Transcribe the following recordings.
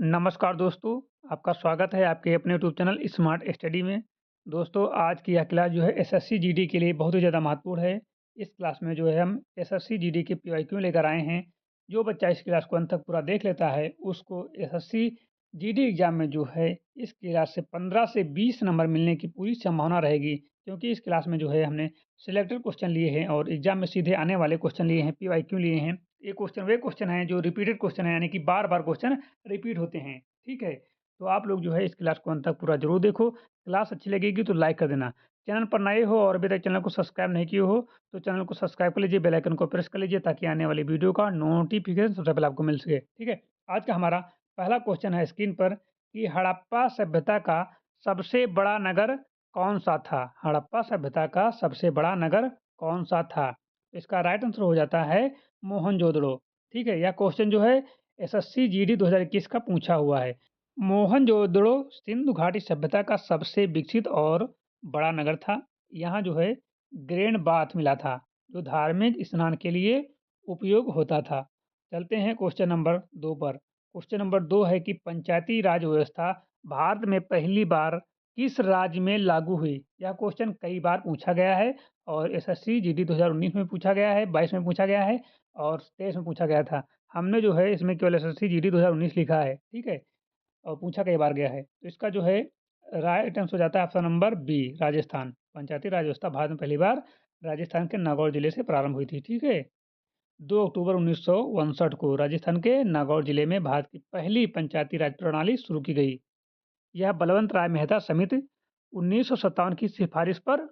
नमस्कार दोस्तों, आपका स्वागत है आपके अपने यूट्यूब चैनल स्मार्ट स्टडी में। दोस्तों, आज की यह क्लास जो है एसएससी जीडी के लिए बहुत ही ज़्यादा महत्वपूर्ण है। इस क्लास में जो है हम एसएससी जीडी के पीवाईक्यू लेकर आए हैं। जो बच्चा इस क्लास को अंत तक पूरा देख लेता है, उसको एसएससी जीडी एग्ज़ाम में जो है इस क्लास से 15 से 20 नंबर मिलने की पूरी संभावना रहेगी। क्योंकि इस क्लास में जो है हमने सिलेक्टेड क्वेश्चन लिए हैं और एग्ज़ाम में सीधे आने वाले क्वेश्चन लिए हैं, पीवाईक्यू लिए हैं। ये क्वेश्चन वे क्वेश्चन हैं जो रिपीटेड क्वेश्चन हैं, यानी कि बार-बार क्वेश्चन रिपीट होते हैं, ठीक है? तो आप लोग जो है इस क्लास को अंत तक पूरा ज़रूर देखो। क्लास अच्छी लगेगी तो लाइक कर देना। चैनल पर नए हो और अभी तक चैनल को सब्सक्राइब नहीं किए हो, तो चैनल को सब्सक्राइब कर लीजिए, बेल आइकन को प्रेस कर लीजिए ताकि आने वाली वीडियो का नोटिफ़िकेशन सबसे पहले आपको मिल सके, ठीक है? आज का हमारा पहला क्वेश्चन है स्क्रीन पर कि हड़प्पा सभ्यता का सबसे बड़ा नगर कौन-सा था? हड़प्पा सभ्यता का सबसे बड़ा नगर कौन-सा था? इसका राइट आंसर हो जाता है मोहनजोदड़ो, ठीक है? यह क्वेश्चन जो है एसएससी जीडी 2021 का पूछा हुआ है। मोहनजोदड़ो सिंधु घाटी सभ्यता का सबसे विकसित और बड़ा नगर था। यहाँ जो है ग्रैंड बाथ मिला था, जो धार्मिक स्नान के लिए उपयोग होता था। चलते हैं क्वेश्चन नंबर 2 पर। क्वेश्चन नंबर 2 है कि पंचायती राज व्यवस्था भारत में पहली बार किस राज्य में लागू हुई? यह क्वेश्चन कई बार पूछा गया है और एसएससी जीडी 2019 में पूछा गया है, 22 में पूछा गया है और 23 में पूछा गया था। हमने जो है इसमें केवल एसएससी जीडी 2019 लिखा है, ठीक है? और पूछा कई बार गया है। तो इसका जो है राइट आंसर हो जाता है ऑप्शन नंबर बी, राजस्थान। पंचायती राज व्यवस्था भारत में पहली बार राजस्थान के नागौर जिले से प्रारंभ हुई थी, ठीक है? 2 अक्टूबर 1959 को राजस्थान के नागौर जिले में भारत की पहली पंचायती राज प्रणाली शुरू की गई। यह बलवंत राय मेहता समिति 1957 की सिफारिश पर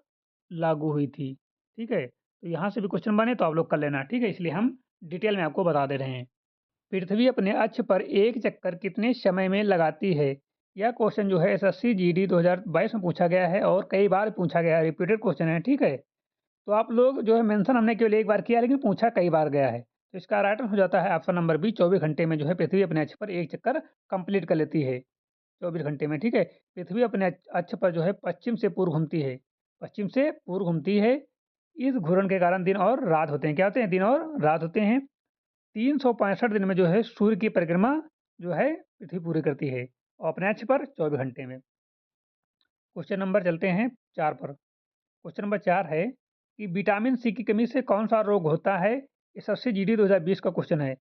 लागू हुई थी, ठीक है? तो यहाँ से भी क्वेश्चन बने तो आप लोग कर लेना, ठीक है? इसलिए हम डिटेल में आपको बता दे रहे हैं। पृथ्वी अपने अक्ष पर एक चक्कर कितने समय में लगाती है? यह क्वेश्चन जो है एसएससी जीडी 2022 में पूछा गया है और कई बार पूछा गया है, रिपीटेड क्वेश्चन है, ठीक है? तो आप लोग जो है मेंशन हमने केवल एक बार किया है, लेकिन पूछा कई बार गया है। तो इसका राइट आंसर हो जाता है ऑप्शन नंबर बी, 24 घंटे में जो है पृथ्वी अपने अक्ष पर एक चक्कर कंप्लीट कर लेती है, 24 घंटे में, ठीक है? पृथ्वी अपने अक्ष पर जो है पश्चिम से पूर्व घूमती है, पश्चिम से पूर्व घूमती है। इस घूर्णन के कारण दिन और रात होते हैं। क्या होते हैं? दिन और रात होते हैं। 365 दिन में जो है सूर्य की परिक्रमा जो है पृथ्वी पूरी करती है और अपने अक्ष पर 24 घंटे में। क्वेश्चन नंबर चलते हैं 4 पर। क्वेश्चन नंबर 4 है कि विटामिन सी की कमी से कौन-सा रोग होता है? एसएससी जीडी 2020 का क्वेश्चन है।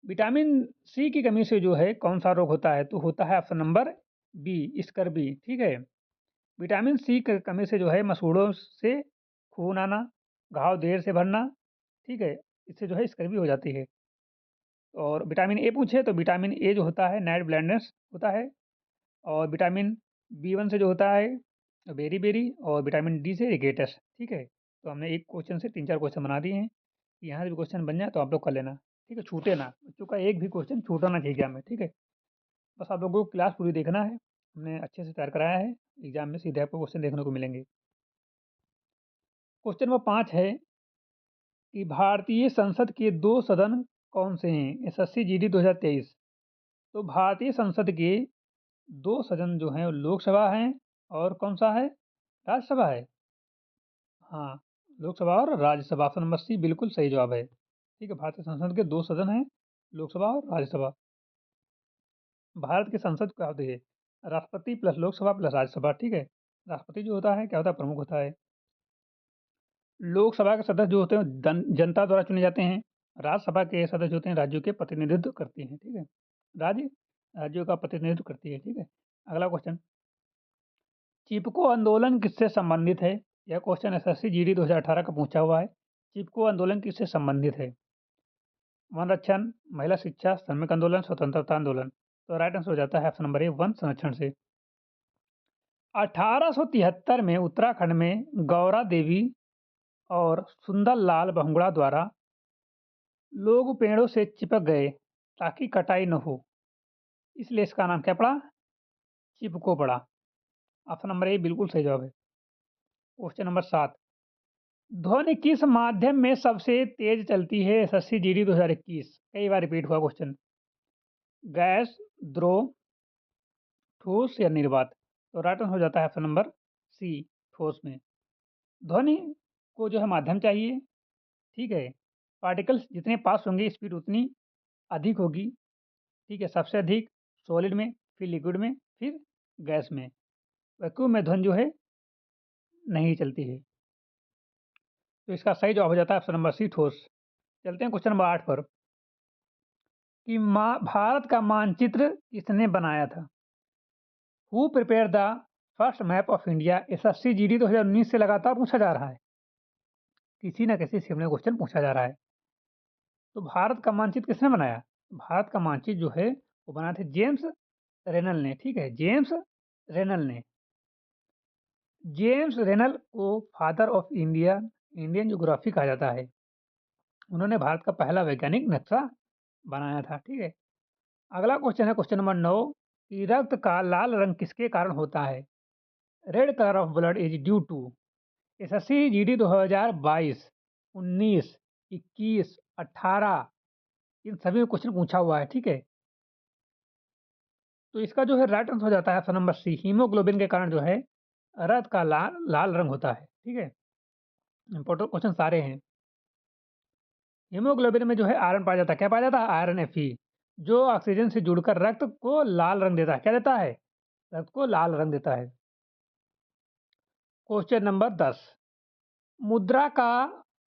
विटामिन सी की कमी से जो है कौन-सा रोग होता है? तो होता है ऑप्शन नंबर बी, स्कर्वी, ठीक है? विटामिन सी की कमी से जो है मसूड़ों से खून आना, घाव देर से भरना, ठीक है? इससे जो है स्कर्वी हो जाती है। और विटामिन ए पूछे तो विटामिन ए जो होता है नाइट ब्लाइंडनेस होता है और विटामिन बी1 से जो होता है बेरी-बेरी और विटामिन डी से रिकेटस, ठीक है? तो हमने एक क्वेश्चन से 3-4 क्वेश्चन बना दिए हैं। यहाँ से भी क्वेश्चन बन जाए तो आप लोग कर लेना, ठीक है? छूटे ना, बच्चों का एक भी क्वेश्चन छूटना ना चाहिए एग्ज़ाम में, ठीक है? बस आप लोगों को क्लास पूरी देखना है, हमने अच्छे से तैयार कराया है, एग्ज़ाम में सीधे आपको क्वेश्चन देखने को मिलेंगे। क्वेश्चन नंबर 5 है कि भारतीय संसद के 2 सदन कौन से हैं? SSC GD 2023। तो भारतीय संसद के 2 सदन जो हैं लोकसभा हैं और कौन-सा है? राज्यसभा है। हाँ, लोकसभा और राज्यसभा ऑप्शन नंबर सी बिल्कुल सही जवाब है। ठीक है, भारतीय संसद के 2 सदन हैं, लोकसभा और राज्यसभा। भारत की संसद क्या होती है? राष्ट्रपति प्लस लोकसभा प्लस राज्यसभा, ठीक है? राष्ट्रपति जो होता है क्या होता है? प्रमुख होता है। लोकसभा के सदस्य जो होते हैं जनता द्वारा चुने जाते हैं। राज्यसभा के सदस्य होते हैं राज्यों के प्रतिनिधित्व करती हैं, ठीक है? राज्य राज्यों का प्रतिनिधित्व करती है, ठीक है? अगला क्वेश्चन, चिपको आंदोलन किससे संबंधित है? यह क्वेश्चन एसएससी जीडी 2018 का पूछा हुआ है। चिपको आंदोलन किससे संबंधित है? वन-रक्षण, महिला शिक्षा, श्रमिक आंदोलन, स्वतंत्रता आंदोलन। तो राइट आंसर हो जाता है ऑप्शन नंबर ए, वन संरक्षण से। 1873 में उत्तराखंड में गौरा देवी और सुंदर लाल बहुगुणा द्वारा लोग पेड़ों से चिपक गए ताकि कटाई न हो, इसलिए इसका नाम क्या पड़ा? चिपको पड़ा। ऑप्शन नंबर ए बिल्कुल सही जवाब है। क्वेश्चन नंबर 7, ध्वनि किस माध्यम में सबसे तेज चलती है? एसएससी जीडी 2021 कई बार रिपीट हुआ क्वेश्चन। गैस, द्रव, ठोस या निर्वात? तो राइट आंसर हो जाता है ऑप्शन नंबर सी, ठोस में। ध्वनि को जो है माध्यम चाहिए, ठीक है? पार्टिकल्स जितने पास होंगे स्पीड उतनी अधिक होगी, ठीक है? सबसे अधिक सॉलिड में, फिर लिक्विड में, फिर गैस में। वैक्यूम में ध्वनि जो है नहीं चलती है। तो इसका सही जवाब हो जाता है ऑप्शन नंबर सी, ठोस। चलते हैं क्वेश्चन नंबर 8 पर कि भारत का मानचित्र किसने बनाया था? Who prepare the first map of India? SSC GD 2019 से लगातार पूछा जा रहा है, किसी न किसी से क्वेश्चन पूछा जा रहा है। तो भारत का मानचित्र किसने बनाया? भारत का मानचित्र जो है वो बनाए थे जेम्स रेनल ने। ठीक है, जेम्स रेनल ने। जेम्स रेनल को फादर ऑफ इंडियन ज्योग्राफी कहा जाता है। उन्होंने भारत का पहला वैज्ञानिक नक्शा बनाया था। ठीक है, अगला क्वेश्चन है क्वेश्चन नंबर 9 कि रक्त का लाल रंग किसके कारण होता है? Red colour of blood is due to. SSC GD 2022, 19, 21, 18 इन सभी में क्वेश्चन पूछा हुआ है। ठीक है, तो इसका जो है राइट आंसर हो जाता है ऑप्शन नंबर सी, हीमोग्लोबिन के कारण जो है रक्त का लाल लाल रंग होता है। ठीक है, इंपॉर्टेंट क्वेश्चन सारे हैं। हीमोग्लोबिन में जो है आयरन पाया जाता है। क्या पाया जाता है? आयरन Fe, जो ऑक्सीजन से जुड़कर रक्त को लाल रंग देता है। क्या देता है? रक्त को लाल रंग देता है। क्वेश्चन नंबर 10, मुद्रा का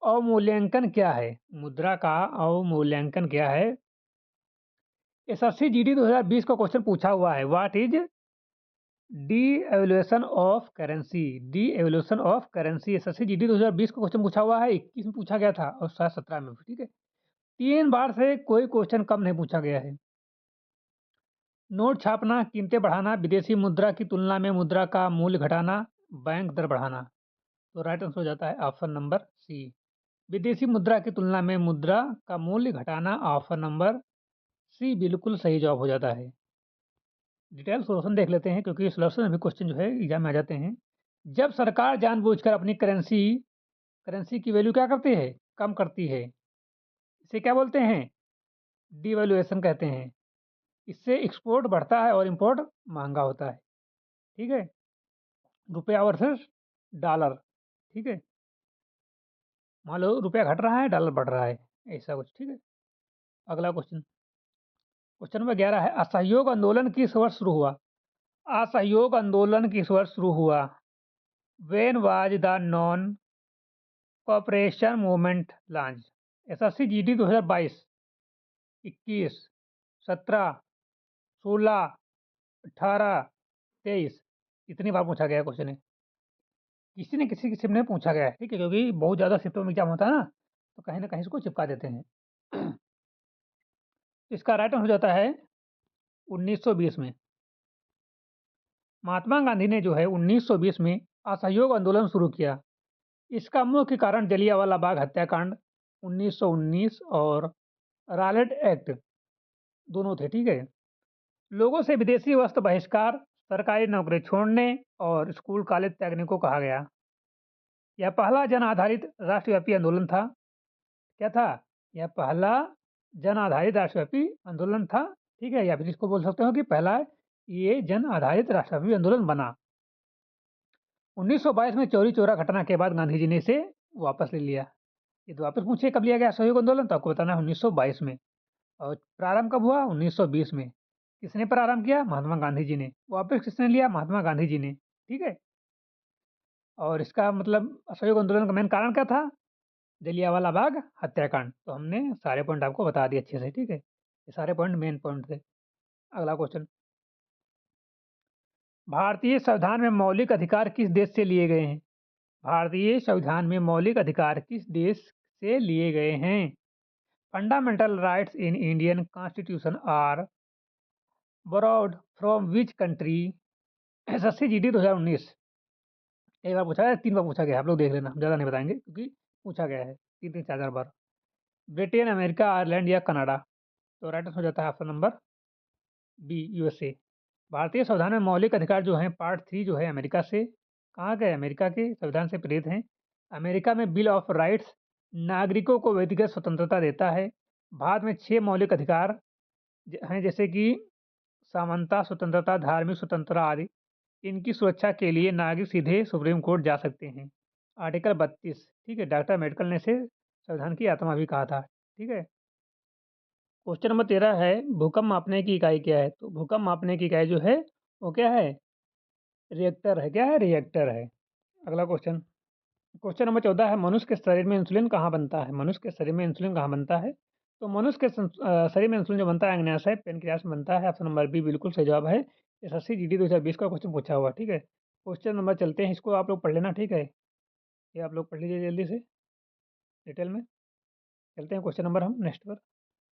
अवमूल्यांकन क्या है? मुद्रा का अवमूल्यांकन क्या है? एसएससी जीडी 2020 का क्वेश्चन पूछा हुआ है। What is devaluation of currency? Devaluation of currency SSC GD 2020 का क्वेश्चन पूछा हुआ है। 21 में पूछा गया था और शायद 17 में भी। ठीक है, 3 बार से कोई क्वेश्चन कम नहीं पूछा गया है। नोट छापना, कीमतें बढ़ाना, विदेशी मुद्रा की तुलना में मुद्रा का मूल्य घटाना, बैंक दर बढ़ाना। तो राइट आंसर हो जाता है ऑप्शन नंबर सी, विदेशी मुद्रा की तुलना में मुद्रा का मूल्य घटाना। ऑप्शन नंबर सी बिल्कुल सही जवाब हो जाता है। डिटेल सोल्यूशन देख लेते हैं, क्योंकि सोल्यूशन में भी क्वेश्चन जो है एग्जाम में आ जाते हैं। जब सरकार जानबूझकर अपनी करेंसी की वैल्यू क्या करती है? कम करती है, इसे क्या बोलते हैं? डिवैल्यूएशन कहते हैं। इससे एक्सपोर्ट बढ़ता है और इंपोर्ट महंगा होता है। ठीक है, रुपया वर्सेस डॉलर। ठीक है, मान लो रुपया घट रहा है, डॉलर बढ़ रहा है, ऐसा कुछ। ठीक है, अगला क्वेश्चन, क्वेश्चन नंबर 11 है असहयोग आंदोलन किस वर्ष शुरू हुआ? असहयोग आंदोलन किस वर्ष शुरू हुआ? When was the non cooperation movement launch? SSC GD 2022, 21, 17, 16, 18, 23 इतनी बार पूछा गया क्वेश्चन है। किसी न किसी शिफ्ट में पूछा गया है। ठीक है, क्योंकि बहुत ज़्यादा शिफ्टों में एग्जाम होता है ना, तो कहीं ना कहीं इसको चिपका देते हैं। इसका राइट आंसर हो जाता है 1920 में। महात्मा गांधी ने जो है 1920 में असहयोग आंदोलन शुरू किया। इसका मुख्य कारण जलियांवाला बाग हत्याकांड 1919 और रॉलेट एक्ट दोनों थे। ठीक है, लोगों से विदेशी वस्त्र बहिष्कार, सरकारी नौकरी छोड़ने और स्कूल कॉलेज त्यागने को कहा गया। यह पहला जन आधारित राष्ट्रव्यापी आंदोलन था। क्या था? यह पहला जन आधारित राष्ट्रव्यापी आंदोलन था। ठीक है, या फिर इसको बोल सकते हो कि पहला ये जन आधारित राष्ट्रव्यापी आंदोलन बना। 1922 में चौरी चौरा घटना के बाद गांधी जी ने इसे वापस ले लिया। ये तो वापस पूछिए कब लिया गया सहयोग आंदोलन, तो आपको बताना है 1922 में। और प्रारंभ कब हुआ? 1920 में। किसने प्रारंभ किया? महात्मा गांधी जी ने। वापस किसने लिया? महात्मा गांधी जी ने। ठीक है, और इसका मतलब असहयोग आंदोलन का मेन कारण क्या था? जलियांवाला बाग हत्याकांड। तो हमने सारे पॉइंट आपको बता दिए अच्छे से। ठीक है, ये सारे पॉइंट मेन पॉइंट थे। अगला क्वेश्चन, भारतीय संविधान में मौलिक अधिकार किस देश से लिए गए हैं? भारतीय संविधान में मौलिक अधिकार किस देश से लिए गए हैं? Fundamental rights in Indian constitution are borrowed from which country? SSC GD 2019। एक बार पूछा है, 3 बार पूछा गया है, आप लोग देख लेना, ज़्यादा नहीं बताएंगे क्योंकि पूछा गया है 3-3, 4-4 बार। ब्रिटेन, अमेरिका, आयरलैंड या कनाडा? तो राइट आंसर हो जाता है ऑप्शन नंबर बी, यूएसए। भारतीय संविधान में मौलिक अधिकार जो हैं पार्ट 3 जो है अमेरिका से, कहाँ गए? अमेरिका के संविधान से प्रेरित हैं। अमेरिका में बिल ऑफ राइट्स नागरिकों को व्यक्तिगत स्वतंत्रता देता है। भारत में 6 मौलिक अधिकार हैं, जैसे कि समानता, स्वतंत्रता, धार्मिक स्वतंत्रता आदि। इनकी सुरक्षा के लिए नागरिक सीधे सुप्रीम कोर्ट जा सकते हैं। आर्टिकल 32। ठीक है, डॉक्टर अम्बेडकर ने इसे संविधान की आत्मा भी कहा था। ठीक है, क्वेश्चन नंबर 13 है, भूकंप मापने की इकाई क्या है? तो भूकंप मापने की इकाई जो है, वो क्या है? रिएक्टर है। क्या है? रिएक्टर है। अगला क्वेश्चन, क्वेश्चन नंबर 14 है, मनुष्य के शरीर में इंसुलिन कहाँ बनता है? मनुष्य के शरीर में इंसुलिन कहाँ बनता है? तो मनुष्य के शरीर में इंसुलिन जो बनता है अग्न्याशय पैनक्रियास में बनता है। ऑप्शन नंबर बी बिल्कुल सही जवाब है। एसएससी जीडी 2020 का क्वेश्चन पूछा हुआ, ठीक है। क्वेश्चन नंबर चलते हैं, इसको आप लोग पढ़ लेना, ठीक है। ये आप लोग पढ़ लीजिए जल्दी से डिटेल में। चलते हैं क्वेश्चन नंबर हम नेक्स्ट पर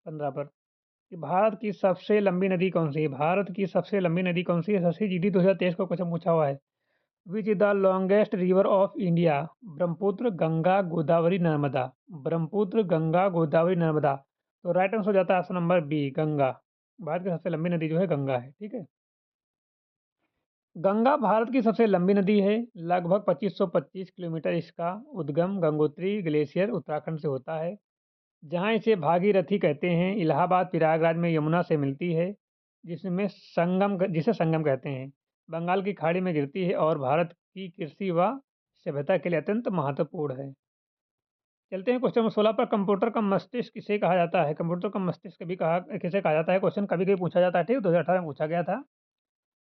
15 पर, कि भारत की सबसे लंबी नदी कौन सी है? भारत की सबसे लंबी नदी कौन सी है? एसएससी जीडी 2023 का क्वेश्चन पूछा हुआ है। Which is the longest river of India? Brahmaputra, Ganga, Godavari, Narmada. Brahmaputra, Ganga, Godavari, Narmada. तो राइट आंसर हो जाता है option number B, Ganga. Bharat की सबसे लंबी नदी जो है गंगा है, ठीक है। गंगा भारत की सबसे लंबी नदी है। लगभग 2525 किलोमीटर इसका उद्गम गंगोत्री ग्लेशियर उत्तराखंड से होता है, जहाँ इसे भागीरथी कहते हैं। इलाहाबाद प्रयागराज में यमुना से मिलती है, जिसे संगम कहते हैं। बंगाल की खाड़ी में गिरती है और भारत की कृषि व सभ्यता के लिए अत्यंत महत्वपूर्ण है। चलते हैं क्वेश्चन नंबर 16 पर, कंप्यूटर का मस्तिष्क किसे कहा जाता है? कंप्यूटर का मस्तिष्क कभी कहा किसे कहा जाता है? क्वेश्चन कभी कभी पूछा जाता है, ठीक, 2018 में पूछा गया था।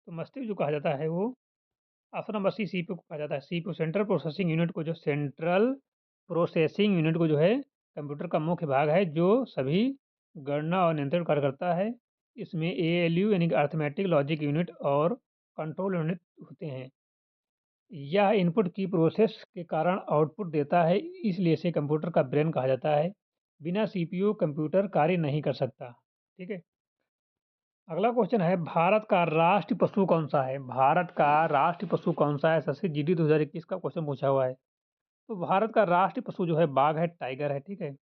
तो मस्तिष्क जो कहा जाता है वो ऑप्शन नंबर सी, सीपीयू को कहा जाता है। सीपीयू सेंट्रल प्रोसेसिंग यूनिट को, जो सेंट्रल प्रोसेसिंग यूनिट को जो है कंप्यूटर का मुख्य भाग है, जो सभी गणना और नियंत्रण कार्य करता है। इसमें एएलयू यानी कि अर्थमेटिक लॉजिक यूनिट और कंट्रोल यूनिट होते हैं। यह इनपुट की प्रोसेस के कारण आउटपुट देता है, इसलिए इसे कंप्यूटर का ब्रेन कहा जाता है। बिना सीपीयू कंप्यूटर कार्य नहीं कर सकता, ठीक है। अगला क्वेश्चन है, भारत का राष्ट्रीय पशु कौन सा है? भारत का राष्ट्रीय पशु कौन सा है? एसएससी जीडी 2021 का क्वेश्चन पूछा हुआ है। तो भारत का राष्ट्रीय पशु जो है बाघ है, टाइगर है, ठीक है।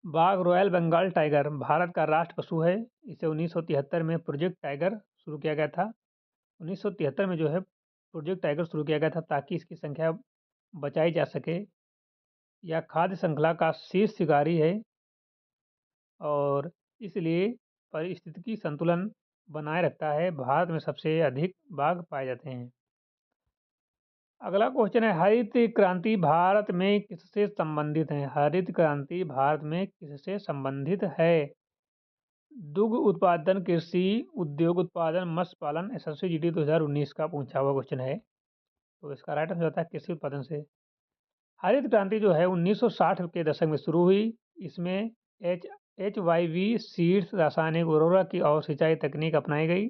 बाघ, रॉयल बंगाल टाइगर भारत का राष्ट्र पशु है। इसे 1973 में प्रोजेक्ट टाइगर शुरू किया गया था। 1973 में जो है प्रोजेक्ट टाइगर शुरू किया गया था, ताकि इसकी संख्या बचाई जा सके। यह खाद्य श्रृंखला का शीर्ष शिकारी है और इसलिए पारिस्थितिकी संतुलन बनाए रखता है। भारत में सबसे अधिक बाघ पाए जाते हैं। अगला क्वेश्चन है, हरित क्रांति भारत में किससे संबंधित है? हरित क्रांति भारत में किससे संबंधित है? दुग्ध उत्पादन, कृषि उद्योग, उत्पादन, मत्स्य पालन। एसएससी जीडी 2019 का पूछा हुआ क्वेश्चन है। तो इसका राइट आंसर होता है कृषि उत्पादन से। हरित क्रांति जो है 1960 के दशक में शुरू हुई। इसमें HYV सीड्स, रासायनिक उर्वरक की और सिंचाई तकनीक अपनाई गई।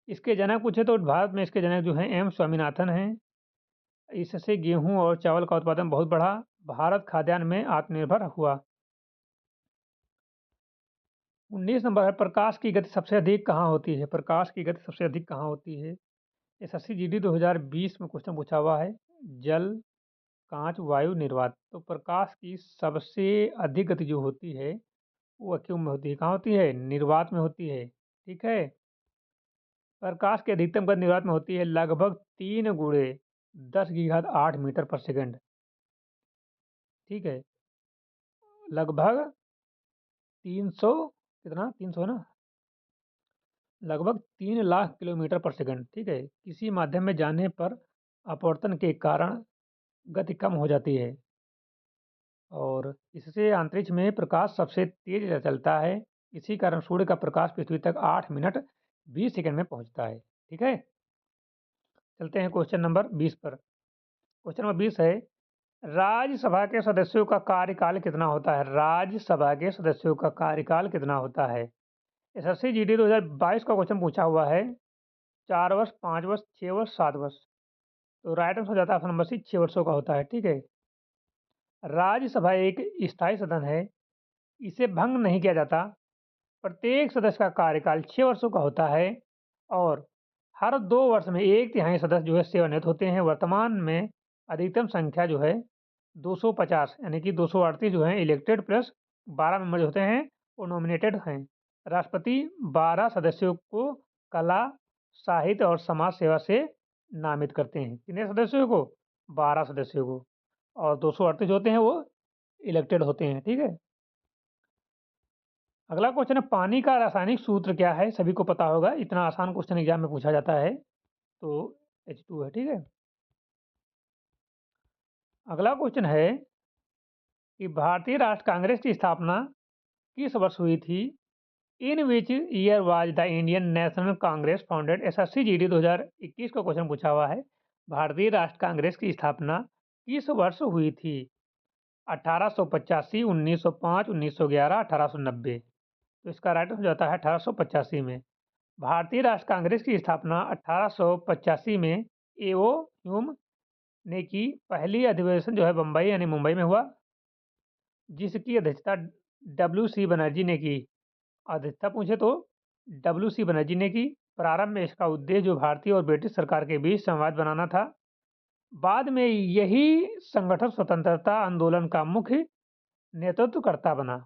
इसके जनक पूछे तो भारत में इसके जनक जो हैं एम स्वामीनाथन हैं। इससे गेहूं और चावल का उत्पादन बहुत बढ़ा। भारत खाद्यान्न में आत्मनिर्भर हुआ। 19 नंबर है, प्रकाश की गति सबसे अधिक कहाँ होती है? प्रकाश की गति सबसे अधिक कहाँ होती है? एसएससी जीडी 2020 में क्वेश्चन पूछा हुआ है। जल, कांच, वायु, निर्वात। तो प्रकाश की सबसे अधिक गति जो होती है वो वैक्यूम में होती है। कहाँ होती है? निर्वात में होती है, ठीक है। प्रकाश की अधिकतम गति निर्वात में होती है, लगभग 3 गुणे 10 की घात 8 मीटर पर सेकंड, ठीक है। लगभग 300, कितना 300 है ना, लगभग 3 लाख किलोमीटर पर सेकंड, ठीक है। किसी माध्यम में जाने पर अपवर्तन के कारण गति कम हो जाती है और इससे अंतरिक्ष में प्रकाश सबसे तेज चलता है। इसी कारण सूर्य का प्रकाश पृथ्वी तक 8 मिनट 20 सेकंड में पहुंचता है, ठीक है। चलते हैं क्वेश्चन नंबर 20 पर। क्वेश्चन नंबर 20 है, राज्यसभा के सदस्यों का कार्यकाल कितना होता है? राज्यसभा के सदस्यों का कार्यकाल कितना होता है? एसएससी जीडी 2022 का क्वेश्चन पूछा हुआ है। 4 वर्ष, 5 वर्ष, 6 वर्ष, 7 वर्ष। तो राइट आंसर हो जाता है ऑप्शन नंबर सी, 6 वर्षों का होता है, ठीक है। राज्यसभा एक स्थायी सदन है, इसे भंग नहीं किया जाता। प्रत्येक सदस्य का कार्यकाल 6 वर्षों का होता है और हर 2 वर्ष में 1/3 सदस्य जो है सेवानिवृत्त होते हैं। वर्तमान में अधिकतम संख्या जो है 250 यानी कि 238 जो है इलेक्टेड प्लस 12 मेंबर जो होते हैं वो नॉमिनेटेड हैं। राष्ट्रपति 12 सदस्यों को कला, साहित्य और समाज सेवा से नामित करते हैं। कितने सदस्यों को? 12 सदस्यों को। और 238 होते हैं वो इलेक्टेड होते हैं, ठीक है। अगला क्वेश्चन है, पानी का रासायनिक सूत्र क्या है? सभी को पता होगा, इतना आसान क्वेश्चन एग्जाम में पूछा जाता है। तो H2 है, ठीक है। अगला क्वेश्चन है, कि भारतीय राष्ट्र कांग्रेस की स्थापना किस वर्ष हुई थी? In which year was the Indian National Congress founded? SSC GD 2021 का क्वेश्चन पूछा हुआ है। भारतीय राष्ट्र कांग्रेस की स्थापना किस वर्ष हुई थी? 1885, 1905, 1911, 1890। तो इसका राइट हो जाता है 1885 में। भारतीय राष्ट्र कांग्रेस की स्थापना 1885 में एओ ह्यूम ने की। पहली अधिवेशन जो है बम्बई यानी मुंबई में हुआ, जिसकी अध्यक्षता डब्ल्यू.सी. बनर्जी ने की। अध्यक्षता पूछे तो डब्ल्यू.सी. बनर्जी ने की। प्रारंभ में इसका उद्देश्य जो भारतीय और ब्रिटिश सरकार के बीच संवाद बनाना था। बाद में यही संगठन स्वतंत्रता आंदोलन का मुख्य नेतृत्वकर्ता बना।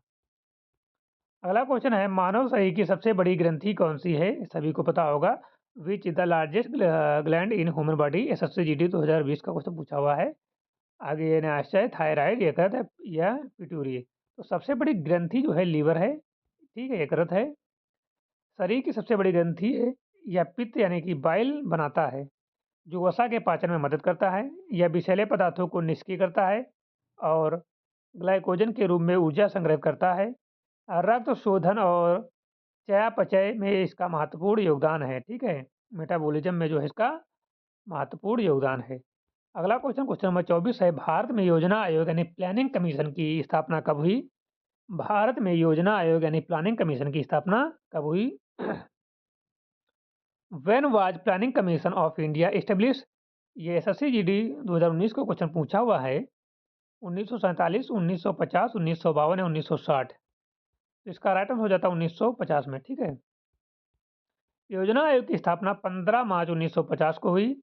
अगला क्वेश्चन है, मानव शरीर की सबसे बड़ी ग्रंथि कौन सी है? सभी को पता होगा। विच is the largest gland in human body? SSC GD 2020 का क्वेश्चन पूछा हुआ है। आगे ये आश्चर्य थायराइड, यकृत है या पिट्यूरी? तो सबसे बड़ी ग्रंथि जो है लीवर है, ठीक है, यकृत है। शरीर की सबसे बड़ी ग्रंथि है या पित्त यानी कि बाइल बनाता है, जो वसा के पाचन में मदद करता है या विषैले पदार्थों को निष्क्रिय करता है और ग्लाइकोजन के रूप में ऊर्जा संग्रहित करता है। रक्त शोधन और चयापचय में इसका महत्वपूर्ण योगदान है, ठीक है, मेटाबॉलिज्म में जो है इसका महत्वपूर्ण योगदान है। अगला क्वेश्चन, क्वेश्चन नंबर 24 है, भारत में योजना आयोग यानी प्लानिंग कमीशन की स्थापना कब हुई? भारत में योजना आयोग यानी प्लानिंग कमीशन की स्थापना कब हुई? When was planning commission of India establish? ये एसएससी जीडी 2019 को क्वेश्चन पूछा हुआ है। 1947, 1950, 1952 या 1960? इसका राइट आंसर हो जाता है 1950 में, ठीक है। योजना आयोग की स्थापना 15 मार्च 1950 को हुई।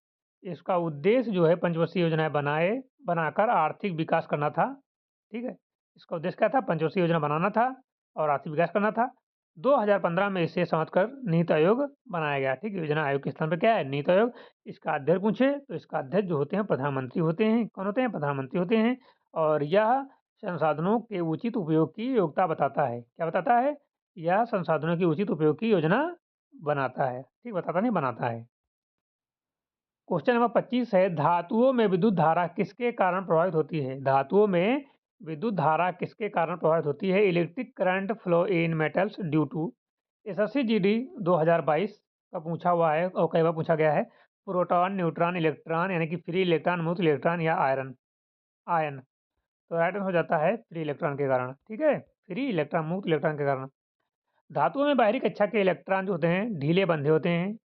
इसका उद्देश्य जो है पंचवर्षीय योजनाएं बनाकर आर्थिक विकास करना था, ठीक है। इसका उद्देश्य क्या था? पंचवर्षीय योजना बनाना था और आर्थिक विकास करना था। 2015 में इसे समझकर नीति आयोग बनाया गया, ठीक है। योजना आयोग के स्थान पर क्या है? नीति आयोग। इसका अध्यक्ष पूछे तो इसका अध्यक्ष जो होते हैं प्रधानमंत्री होते हैं। कौन होते हैं? प्रधानमंत्री होते हैं। और यह संसाधनों के उचित उपयोग की योग्यता बताता है। क्या बताता है? यह संसाधनों के उचित उपयोग की योजना बनाता है, ठीक, बताता नहीं, बनाता है। क्वेश्चन नंबर 25 है, धातुओं में विद्युत धारा किसके कारण प्रभावित होती है? धातुओं में विद्युत धारा किसके कारण प्रभावित होती है? Electric current flow in metals due to? SSC GD 2022 का पूछा हुआ है और कई बार पूछा गया है। प्रोटॉन, न्यूट्रॉन, इलेक्ट्रॉन यानी कि फ्री इलेक्ट्रॉन, मुक्त इलेक्ट्रॉन या आयन? तो राइट आंसर हो जाता है फ्री इलेक्ट्रॉन के कारण, ठीक है, फ्री इलेक्ट्रॉन, मुक्त इलेक्ट्रॉन के कारण। धातुओं में बाहरी कक्षा के इलेक्ट्रॉन जो होते हैं ढीले बंधे होते हैं,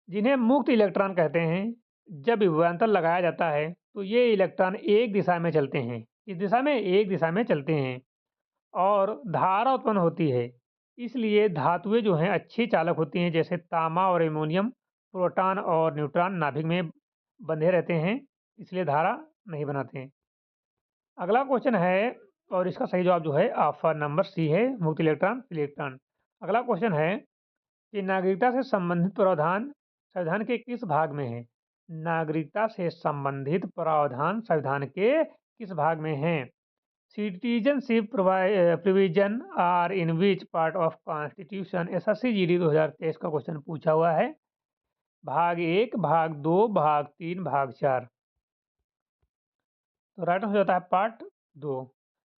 जिन्हें मुक्त इलेक्ट्रॉन कहते हैं। जब विभवांतर लगाया जाता है तो ये इलेक्ट्रॉन एक दिशा में चलते हैं, इस दिशा में एक दिशा में चलते हैं और धारा उत्पन्न होती है। इसलिए धातुएं जो हैं अच्छी चालक होती हैं, जैसे तांबा और एल्युमिनियम। प्रोटॉन और न्यूट्रॉन नाभिक में बंधे रहते हैं, इसलिए धारा नहीं बनाते हैं। अगला क्वेश्चन है और इसका सही जवाब जो है ऑप्शन नंबर सी है, मुक्त इलेक्ट्रॉन। अगला क्वेश्चन है कि नागरिकता से संबंधित प्रावधान संविधान के किस भाग में है? नागरिकता से संबंधित प्रावधान संविधान के किस भाग में है? Citizenship provision are in which part of constitution? SSC GD 2023 का क्वेश्चन पूछा हुआ है। भाग 1, भाग 2, भाग 3, भाग 4? तो राइट आंसर होता है पार्ट 2।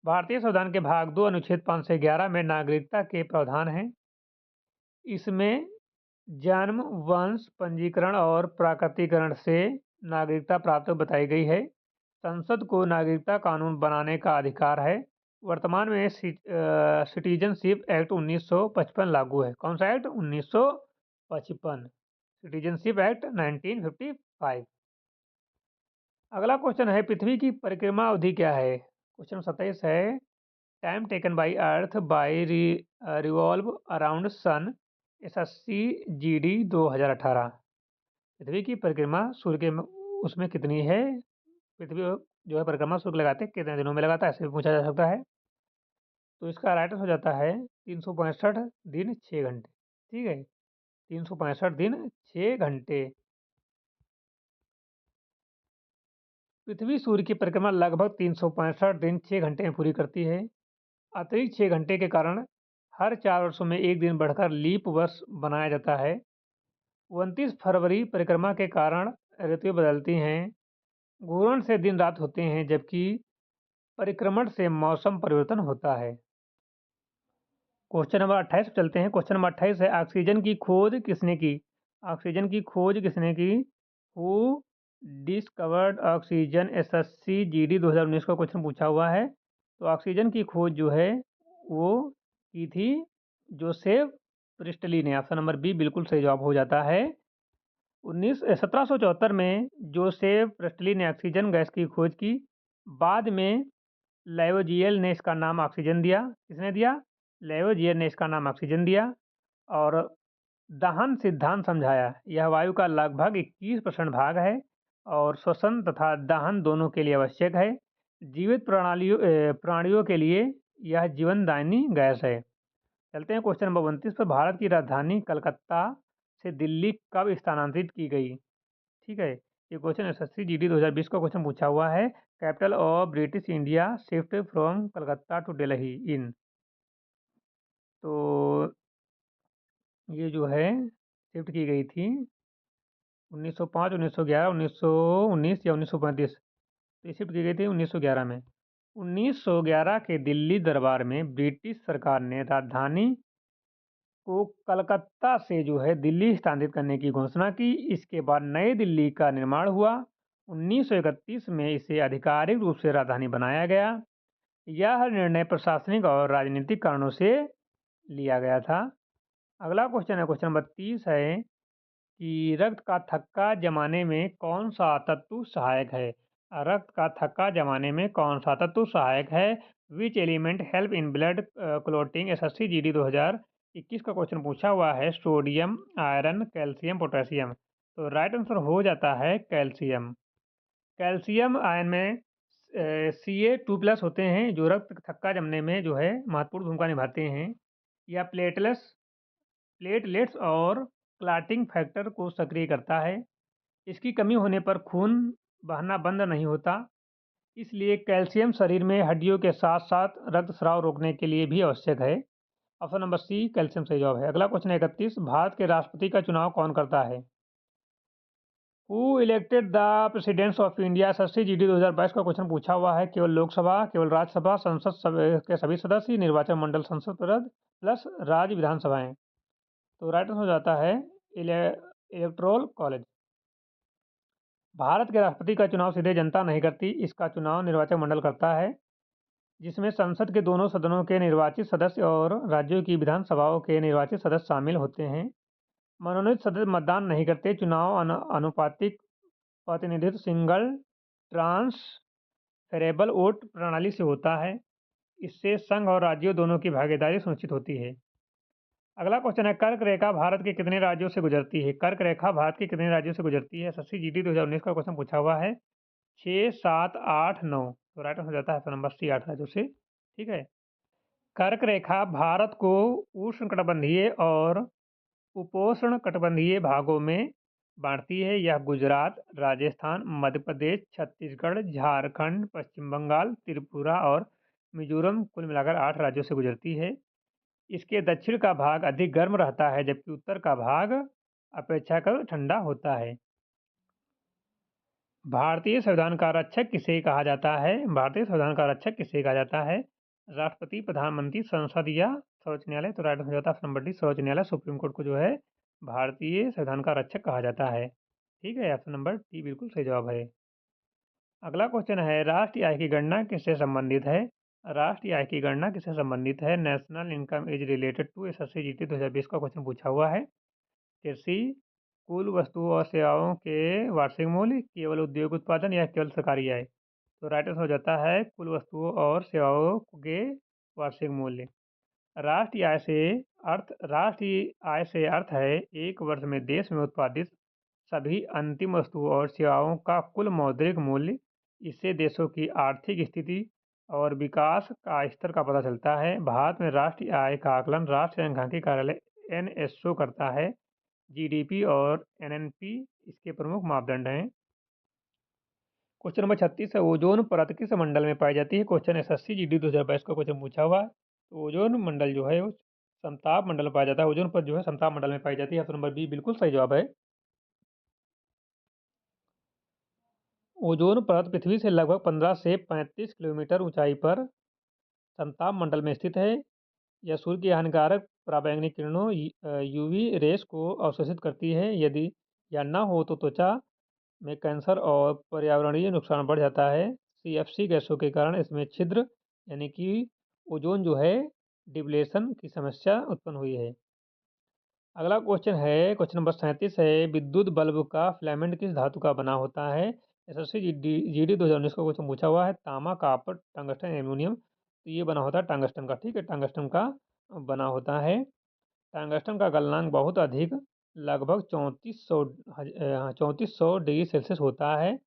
भारतीय संविधान के भाग 2 अनुच्छेद 5 से 11 में नागरिकता के प्रावधान हैं। इसमें जन्म, वंश, पंजीकरण और प्राकृतिकरण से नागरिकता प्राप्त बताई गई है। संसद को नागरिकता कानून बनाने का अधिकार है। वर्तमान में सिटीजनशिप एक्ट 1955 लागू है। कौन सा एक्ट? 1955, citizenship act 1955। अगला क्वेश्चन है, पृथ्वी की परिक्रमा अवधि क्या है? क्वेश्चन 27 है, time taken by earth by revolve around sun? SSC GD 2018। पृथ्वी की परिक्रमा सूर्य के उसमें कितनी है? पृथ्वी जो है परिक्रमा सूर्य लगाते कितने दिनों में लगाता है, ऐसे भी पूछा जा सकता है। तो इसका राइट आंसर हो जाता है 365 दिन 6 घंटे, ठीक है, 365 दिन 6 घंटे। पृथ्वी सूर्य की परिक्रमा लगभग 365 दिन 6 घंटे में पूरी करती है। अतिरिक्त 6 घंटे के कारण हर 4 वर्षों में एक दिन बढ़कर लीप वर्ष बनाया जाता है। 29 फरवरी परिक्रमा के कारण ऋतुएं बदलती हैं। घूर्णन से दिन रात होते हैं, जबकि परिक्रमण से मौसम परिवर्तन होता है? क्वेश्चन नंबर 28 पे चलते हैं। क्वेश्चन नंबर 28 है, ऑक्सीजन की खोज किसने की? ऑक्सीजन की खोज किसने की? Who discovered oxygen? SSC GD 2019 का क्वेश्चन पूछा हुआ है। तो ऑक्सीजन की खोज जो है वो की थी जोसेफ प्रिस्टली ने। ऑप्शन नंबर बी बिल्कुल सही जवाब हो जाता है। 1774 में जोसेफ प्रिस्टली ने ऑक्सीजन गैस की खोज की। बाद में लेवोजियल ने इसका नाम ऑक्सीजन दिया। किसने दिया? लेवोजियल ने इसका नाम ऑक्सीजन दिया। और दहन सिद्धांत समझाया। यह वायु का लगभग 21% भाग है और श्वसन तथा दहन दोनों के लिए आवश्यक है। जीवित प्राणियों के लिए यह जीवनदायिनी गैस है। चलते हैं क्वेश्चन नंबर 29 पर। भारत की राजधानी कलकत्ता से दिल्ली कब स्थानांतरित की गई? ठीक है, ये क्वेश्चन एसएससी जीडी 2020 का क्वेश्चन पूछा हुआ है। Capital of British India shift from Calcutta to Delhi in. तो ये जो है शिफ्ट की गई थी 1905, 1911, 1919 या 1935। तो ये शिफ्ट की गई थी 1911 में। 1911 के दिल्ली दरबार में ब्रिटिश सरकार ने राजधानी को कलकत्ता से जो है दिल्ली स्थानांतरित करने की घोषणा की। इसके बाद नई दिल्ली का निर्माण हुआ। 1931 में इसे आधिकारिक रूप से राजधानी बनाया गया। यह निर्णय प्रशासनिक और राजनीतिक कारणों से लिया गया था। अगला क्वेश्चन है, क्वेश्चन नंबर 30 है कि रक्त का थक्का जमाने में कौन सा तत्व सहायक है? रक्त का थक्का जमाने में कौन सा तत्व सहायक है? Which element help in blood clotting? SSC GD 2021 का क्वेश्चन पूछा हुआ है। Sodium, iron, calcium, potassium. तो राइट आंसर हो जाता है कैल्शियम। कैल्शियम आयन में Ca2+ होते हैं जो रक्त थक्का जमने में जो है महत्वपूर्ण भूमिका निभाते हैं। यह प्लेटलेट्स और क्लॉटिंग फैक्टर को सक्रिय करता है। इसकी कमी होने पर खून बहना बंद नहीं होता। इसलिए कैल्शियम शरीर में हड्डियों के साथ साथ रक्तस्राव रोकने के लिए भी आवश्यक है। ऑप्शन नंबर सी कैल्शियम सही जवाब है। अगला क्वेश्चन 31, भारत के राष्ट्रपति का चुनाव कौन करता है? Who elected the presidents of India? SSC GD 2022 का क्वेश्चन पूछा हुआ है। केवल लोकसभा, केवल राज्यसभा, के सभी सदस्य, निर्वाचन मंडल संसद पद प्लस राज्य विधानसभाएं। तो राइट आंसर हो जाता है इलेक्टोरल कॉलेज। भारत के राष्ट्रपति का चुनाव सीधे जनता नहीं करती। इसका चुनाव निर्वाचन मंडल करता है जिसमें संसद के दोनों सदनों के निर्वाचित सदस्य और राज्यों की विधानसभाओं के निर्वाचित सदस्य शामिल होते हैं। मनोनीत सदस्य मतदान नहीं करते। चुनाव अनुपातिक प्रतिनिधित्व सिंगल ट्रांसफरेबल वोट प्रणाली से होता है। इससे संघ और राज्यों दोनों की भागीदारी सुनिश्चित होती है। अगला क्वेश्चन है, कर्क रेखा भारत के कितने राज्यों से गुजरती है? कर्क रेखा भारत के कितने राज्यों से गुजरती है? एसएससी जीडी 2019 का क्वेश्चन पूछा हुआ है। 6, 7, 8, 9। तो राइट आंसर हो जाता है ऑप्शन नंबर सी 8 राज्यों से। ठीक है, कर्क रेखा भारत को उष्णकटिबंधीय और उपोष्णकटिबंधीय भागों में बांटती है। यह गुजरात, राजस्थान, मध्य प्रदेश, छत्तीसगढ़, झारखंड, पश्चिम बंगाल, त्रिपुरा और मिजोरम कुल मिलाकर 8 राज्यों से गुजरती है। इसके दक्षिण का भाग अधिक गर्म रहता है जबकि उत्तर का भाग अपेक्षाकृत ठंडा होता है। भारतीय संविधान का रक्षक किसे कहा जाता है? भारतीय संविधान का रक्षक किसे कहा जाता है? राष्ट्रपति, प्रधानमंत्री, संसद या सर्वोच्च न्यायालय? तो राइट आंसर हो जाता है ऑप्शन नंबर डी सर्वोच्च न्यायालय। सुप्रीम कोर्ट को जो है भारतीय संविधान का रक्षक कहा जाता है। ठीक है, ऑप्शन नंबर डी बिल्कुल सही जवाब है। अगला क्वेश्चन है, राष्ट्रीय आय की गणना किससे संबंधित है? राष्ट्रीय आय की गणना किससे संबंधित है? National income is related to. SSC GD 2020 का क्वेश्चन पूछा हुआ है। कृषि, कुल वस्तुओं और सेवाओं के वार्षिक मूल्य, केवल उद्योग उत्पादन या केवल सरकारी आय? तो राइट आंसर हो जाता है कुल वस्तुओं और सेवाओं के वार्षिक मूल्य। राष्ट्रीय आय से अर्थ है एक वर्ष में देश में उत्पादित सभी अंतिम वस्तुओं और सेवाओं का कुल मौद्रिक मूल्य। इससे देशों की आर्थिक स्थिति और विकास का स्तर का पता चलता है। भारत में राष्ट्रीय आय का आकलन राष्ट्रीय जनगणना कार्यालय एनएसओ करता है। जीडीपी और एनएनपी इसके प्रमुख मापदंड हैं। क्वेश्चन नंबर 36 है, ओजोन परत किस मंडल में पाई जाती है? क्वेश्चन एसएससी जीडी 2022 का क्वेश्चन पूछा हुआ है। तो ओजोन मंडल जो है वो समताप मंडल में पाया जाता है। ओजोन परत जो है समताप मंडल में पाई जाती है। ऑप्शन नंबर बी बिल्कुल सही जवाब है। ओजोन परत पृथ्वी से लगभग 15 से 35 किलोमीटर ऊंचाई पर समताप मंडल में स्थित है। यह सूर्य की हानिकारक पराबैंगनी किरणों यूवी रेस को अवशोषित करती है। यदि यह न हो तो त्वचा में कैंसर और पर्यावरणीय नुकसान बढ़ जाता है। सीएफसी गैसों के कारण इसमें छिद्र यानी कि ओजोन जो है डिप्लेशन की समस्या उत्पन्न हुई है। अगला क्वेश्चन है, क्वेश्चन नंबर 37 है, विद्युत बल्ब का फिलामेंट किस धातु का बना होता है? एसएससी जीडी 2019 का क्वेश्चन पूछा हुआ है। तांबा, कॉपर, टंगस्टन, एल्यूमिनियम। तो ये बना होता है टंगस्टन का। ठीक है, टंगस्टन का बना होता है। टंगस्टन का गलनांक बहुत अधिक लगभग 3400 डिग्री सेल्सियस होता है।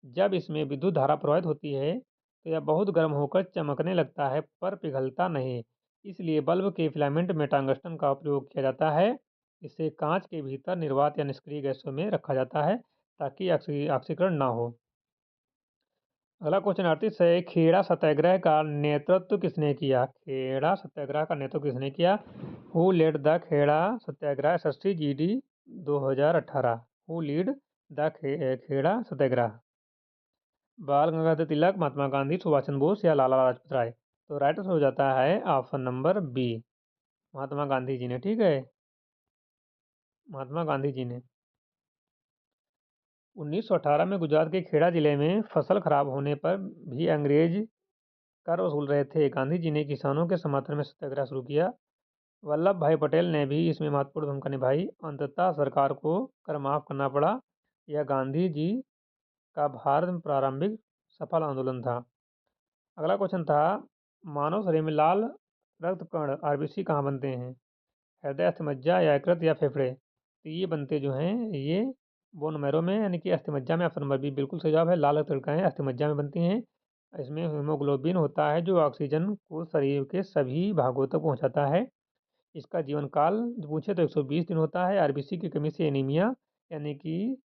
जब इसमें विद्युत धारा प्रवाहित होती है तो यह बहुत गर्म होकर चमकने लगता है पर पिघलता नहीं। इसलिए बल्ब के फिलामेंट में टंगस्टन का उपयोग किया जाता है। इसे कांच के भीतर निर्वात या निष्क्रिय गैसों में रखा जाता है ताकि ऑक्सीकरण ना हो। अगला क्वेश्चन 38 है, खेड़ा सत्याग्रह का नेतृत्व किसने किया? खेड़ा सत्याग्रह का नेतृत्व किसने किया? Who led the Kheda Satyagraha? SSC GD 2018। Who lead the Kheda Satyagraha? Bal Gangadhar तिलक, महात्मा गांधी, सुभाष चंद्र बोस या लाला लाजपत राय? तो राइट आंसर हो जाता है option number B, Mahatma Gandhi ji ने। ठीक है, महात्मा गांधी जी ने 1918 में गुजरात के खेड़ा जिले में फसल खराब होने पर भी अंग्रेज कर वसूल रहे थे। गांधी जी ने किसानों के समर्थन में सत्याग्रह शुरू किया। वल्लभ भाई पटेल ने भी इसमें महत्वपूर्ण भूमिका निभाई। अंततः सरकार को कर माफ करना पड़ा। यह गांधी जी का भारत में प्रारंभिक सफल आंदोलन था। अगला क्वेश्चन था, मानव शरीर में लाल रक्त कण आरबीसी कहाँ बनते हैं? हृदय, अस्थिमज्जा, यकृत या फेफड़े? तो ये बनते जो हैं ये बोन मैरो में यानी कि अस्थिमज्जा में। ऑप्शन नंबर बी बिल्कुल सही जवाब है। लाल रक्त कणिकाएं अस्थिमज्जा में बनती हैं। इसमें हीमोग्लोबिन होता है जो ऑक्सीजन को शरीर के सभी भागों तक पहुंचाता है। इसका जीवन काल पूछे तो 120 दिन होता है। आरबीसी की कमी से एनीमिया यानी कि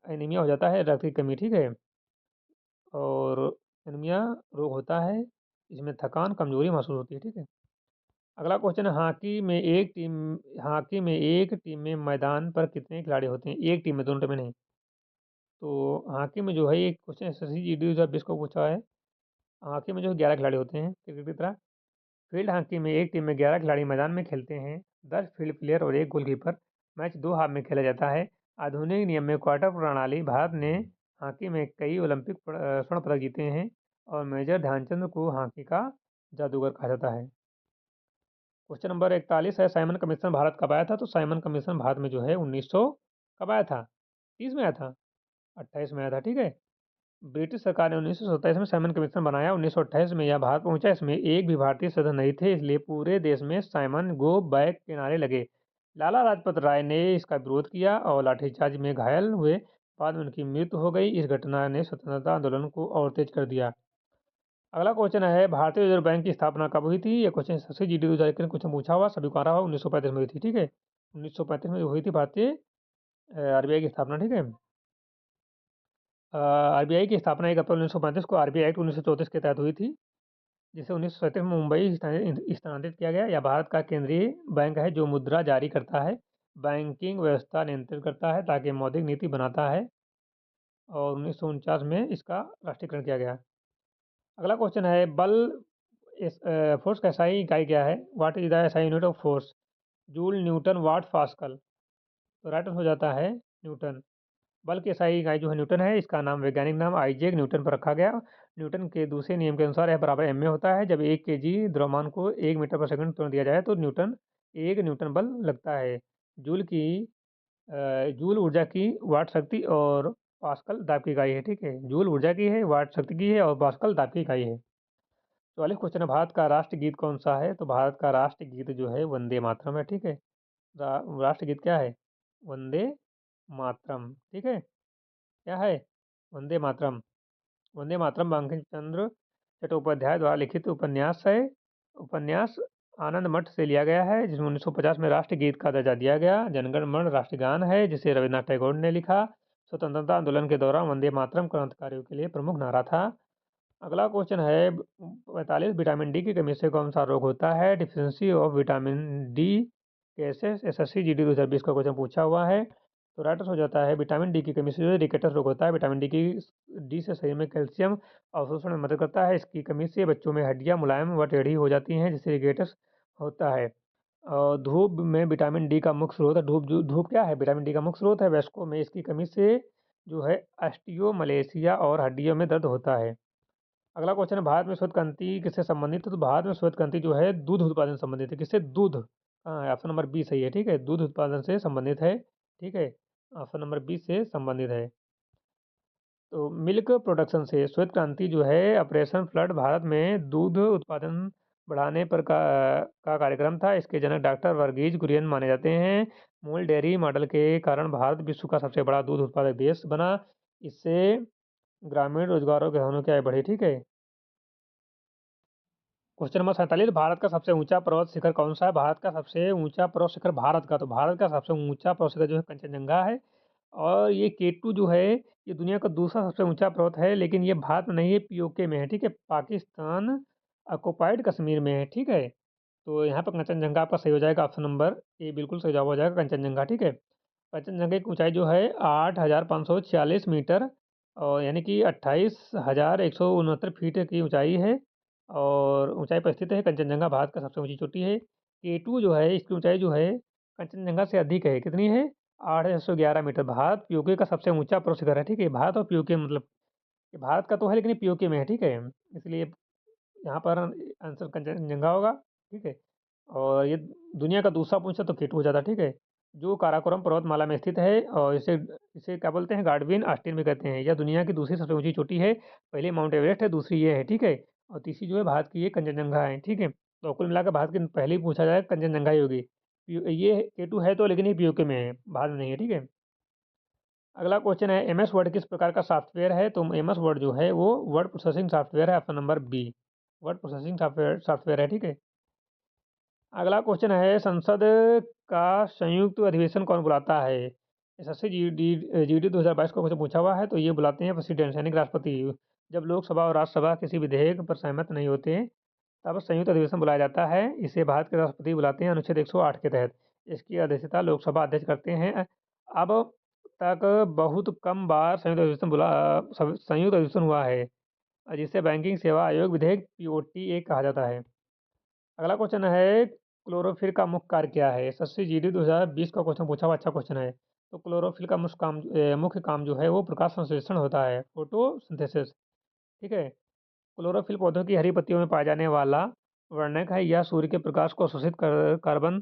एनीमिया हो जाता है, रक्त की कमी। ठीक है, और एनीमिया रोग होता है। इसमें थकान, कमजोरी महसूस होती है। ठीक है, अगला क्वेश्चन है, हॉकी में एक टीम में मैदान पर कितने खिलाड़ी होते हैं? एक टीम में, दोनों टीम में नहीं। तो हॉकी में जो है एक क्वेश्चन एसएससी जीडी 2020 को पूछा है। हॉकी में जो है 11 खिलाड़ी होते हैं क्रिकेट की तरह। फील्ड हॉकी में एक टीम में 11 खिलाड़ी मैदान में खेलते हैं। 10 फील्ड प्लेयर और एक गोलकीपर। मैच 2 हाफ में खेला जाता है। आधुनिक नियम में क्वार्टर प्रणाली। भारत ने हॉकी में कई ओलंपिक स्वर्ण पदक जीते हैं और मेजर ध्यानचंद को हॉकी का जादूगर कहा जाता है। क्वेश्चन नंबर 41 है, साइमन कमीशन भारत कब आया था? तो साइमन कमीशन भारत में जो है 1900 कब आया था? 30 में आया था, 28 में आया था। ठीक है, ब्रिटिश सरकार ने 1927 में साइमन कमीशन बनाया। 1928 में यह भारत पहुंचा। इसमें एक भी भारतीय सदस्य नहीं थे, इसलिए पूरे देश में साइमन गो बैक के नारे लगे। लाला लाजपत राय ने इसका विरोध किया और लाठीचार्ज में घायल हुए। बाद में उनकी मृत्यु हो गई। इस घटना ने स्वतंत्रता आंदोलन को और तेज कर दिया। अगला क्वेश्चन है, भारतीय रिजर्व बैंक की स्थापना कब हुई थी? ये क्वेश्चन एसएससी जीडी 2021 में क्वेश्चन पूछा हुआ, सभी को आ रहा हुआ। 1935 में हुई थी। ठीक है, 1935 में हुई थी भारतीय आरबीआई की स्थापना। ठीक है, आरबीआई की स्थापना 1 अप्रैल 1935 को आरबीआई एक्ट 1934 के तहत हुई थी, जिसे 1937 में मुंबई स्थानांतरित किया गया। यह भारत का केंद्रीय बैंक है जो मुद्रा जारी करता है, बैंकिंग व्यवस्था नियंत्रित करता है ताकि मौद्रिक नीति बनाता है, और 1949 में इसका राष्ट्रीयकरण किया गया। अगला क्वेश्चन है, बल फोर्स का एसआई इकाई क्या है? What is the SI unit of force? Joule, newton, watt, pascal? तो राइट हो जाता है न्यूटन। बल की एसआई इकाई जो है न्यूटन है। इसका नाम, वैज्ञानिक नाम आइजैक न्यूटन पर रखा गया। न्यूटन के दूसरे नियम के अनुसार F बराबर ma होता है। जब 1 kg द्रव्यमान को 1 मीटर पर सेकंड तुरंत दिया जाए तो एक न्यूटन बल लगता है। जूल की जूल ऊर्जा की, वाट शक्ति और पास्कल दाब की इकाई है। ठीक है, जूल ऊर्जा की है, वाट शक्ति की है और पास्कल दाब की इकाई है। 44 क्वेश्चन है, भारत का राष्ट्रगीत कौन सा है? तो भारत का राष्ट्रगीत जो है वंदे मातरम है। ठीक है, राष्ट्रगीत क्या है? वंदे मातरम। ठीक है, क्या है? वंदे मातरम। वंदे मातरम बंकिम चंद्र चट्टोपाध्याय द्वारा लिखित उपन्यास है। उपन्यास आनंद मठ से लिया गया है, जिसमें 1950 में राष्ट्रगीत का दर्जा दिया गया। जनगण मन राष्ट्रगान है, जिसे रविन्द्रनाथ टैगोर ने लिखा। स्वतंत्रता आंदोलन के दौरान वंदे मातरम क्रांतिकारियों के लिए प्रमुख नारा था। अगला क्वेश्चन है, 45, विटामिन डी की कमी से कौन सा रोग होता है? डिफिशियंसी ऑफ विटामिन डी कैसे? एसएससी जीडी 2020 का क्वेश्चन पूछा हुआ है। तो राइटस हो जाता है विटामिन डी की कमी से जो है रिकेटस रोग होता है। विटामिन डी से शरीर में कैल्शियम अवशोषण में मदद करता है। इसकी कमी से बच्चों में हड्डियाँ मुलायम व टेढ़ी हो जाती हैं, जिससे रिकेटस होता है। धूप में विटामिन डी का मुख्य स्रोत है। धूप क्या है? विटामिन डी का मुख्य स्रोत है। वयस्कों में इसकी कमी से जो है ऑस्टियोमलेशिया और हड्डियों में दर्द होता है। अगला क्वेश्चन है, भारत में श्वेत क्रांति किससे संबंधित है? तो भारत में श्वेत क्रांति जो है दूध उत्पादन से संबंधित है। किससे? दूध। हाँ, ऑप्शन नंबर बी सही है, ठीक है। दूध उत्पादन से संबंधित है, ठीक है। ऑप्शन नंबर बी से संबंधित है। तो मिल्क प्रोडक्शन से श्वेत क्रांति जो है ऑपरेशन फ्लड भारत में दूध उत्पादन बढ़ाने पर का कार्यक्रम था। इसके जनक डॉक्टर वर्गीज कुरियन माने जाते हैं। मूल डेयरी मॉडल के कारण भारत विश्व का सबसे बड़ा दूध उत्पादक देश बना। इससे ग्रामीण रोजगारों के साधनों की आय बढ़ी, ठीक है। क्वेश्चन नंबर 47, भारत का सबसे ऊंचा पर्वत शिखर कौन सा है? भारत का सबसे ऊंचा पर्वत शिखर भारत का, तो भारत का सबसे ऊंचा पर्वत शिखर जो है कंचनजंगा है। और ये केटू जो है ये दुनिया का दूसरा सबसे ऊंचा पर्वत है, लेकिन ये भारत में नहीं है, पीओके में है, ठीक है। पाकिस्तान ऑक्युपाइड कश्मीर में है, ठीक है। तो यहाँ पर कंचनजंगा आपका सही हो जाएगा। ऑप्शन नंबर ए बिल्कुल सही जवाब हो जाएगा, कंचनजंगा, ठीक है। कंचनजंगा की ऊंचाई जो है 8,546 मीटर और यानी कि 28,169 फीट की ऊंचाई है। और ऊंचाई पर स्थित है। कंचनजंगा भारत का सबसे ऊंची चोटी है। केटू जो है इसकी ऊंचाई जो है कंचनजंगा से अधिक है। कितनी है? 8,111 मीटर। भारत पीओके का सबसे ऊंचा पर्वत शिखर है, ठीक है। भारत और पीओके मतलब ये भारत का तो है, लेकिन ये पीओके में है, ठीक है। इसलिए यहाँ पर आंसर कंचनजंगा होगा, ठीक है। और ये दुनिया का दूसरा पूछा तो केटू हो जाता, ठीक है। जो काराकोरम पर्वतमाला में स्थित है और इसे इसे क्या बोलते हैं? गार्डविन ऑस्टिन भी कहते हैं। यह दुनिया की दूसरी सबसे ऊंची चोटी है। पहले माउंट एवरेस्ट है, दूसरी ये है, ठीक है। और तीसरी जो है भारत की ये कंचनजंगा है, ठीक है। तो कुल मिलाकर भारत की पहले ही पूछा जाए कंचनजंगा ही होगी। ये केटू है तो, लेकिन ये पीओके में है, भारत में नहीं है, ठीक है। अगला क्वेश्चन है, एमएस वर्ड किस प्रकार का सॉफ्टवेयर है? तो एमएस वर्ड जो है वो वर्ड प्रोसेसिंग सॉफ्टवेयर है। Option number B word processing software है, ठीक है। अगला क्वेश्चन है, संसद का संयुक्त अधिवेशन कौन बुलाता है? एसएससी जीडी 2022 का क्वेश्चन पूछा हुआ है। तो ये बुलाते हैं प्रेसिडेंट यानी कि राष्ट्रपति। जब लोकसभा और राज्यसभा किसी विधेयक पर सहमत नहीं होते तब संयुक्त अधिवेशन बुलाया जाता है। इसे भारत के राष्ट्रपति बुलाते हैं अनुच्छेद 108 के तहत। इसकी अध्यक्षता लोकसभा अध्यक्ष करते हैं। अब तक बहुत कम बार संयुक्त अधिवेशन हुआ है, जिसे बैंकिंग सेवा आयोग विधेयक पीओटी एक कहा जाता है। अगला क्वेश्चन है, क्लोरोफिल का मुख्य कार्य क्या है? एसएससी जीडी 2020 का क्वेश्चन पूछा हुआ, अच्छा क्वेश्चन है। तो क्लोरोफिल का मुख्य काम जो है वो प्रकाश संश्लेषण होता है, फोटोसिंथेसिस, ठीक है। क्लोरोफिल पौधों की हरी पत्तियों में पाया जाने वाला वर्णक है। यह सूर्य के प्रकाश को अवशोषित कर कार्बन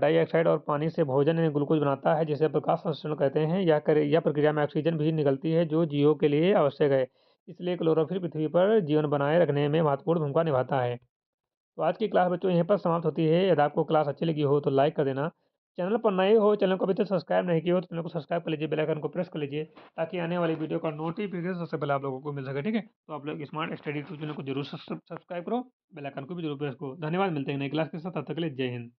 डाइऑक्साइड और पानी से भोजन यानी ग्लूकोज बनाता है, जिसे प्रकाश संश्लेषण कहते हैं। यह प्रक्रिया में ऑक्सीजन भी निकलती है, जो जीवों के लिए आवश्यक है। इसलिए क्लोरोफिल पृथ्वी पर जीवन बनाए रखने में महत्वपूर्ण भूमिका निभाता है। तो आज की क्लास बच्चों यहीं पर समाप्त होती है। यदि आपको क्लास अच्छी लगी हो तो लाइक कर देना। चैनल पर नए हो, चैनल को अभी तक सब्सक्राइब नहीं किया हो तो चैनल को सब्सक्राइब कर लीजिए, बेल आइकन को प्रेस कर लीजिए, ताकि आने वाली वीडियो का नोटिफिकेशन सबसे पहले आप लोगों को मिल सके, ठीक है। तो आप लोग स्मार्ट स्टडी टू चैनल को जरूर सब्सक्राइब करो, बेल आइकन को भी जरूर प्रेस करो। धन्यवाद, मिलते हैं नई क्लास के साथ, तब तक के लिए जय हिंद।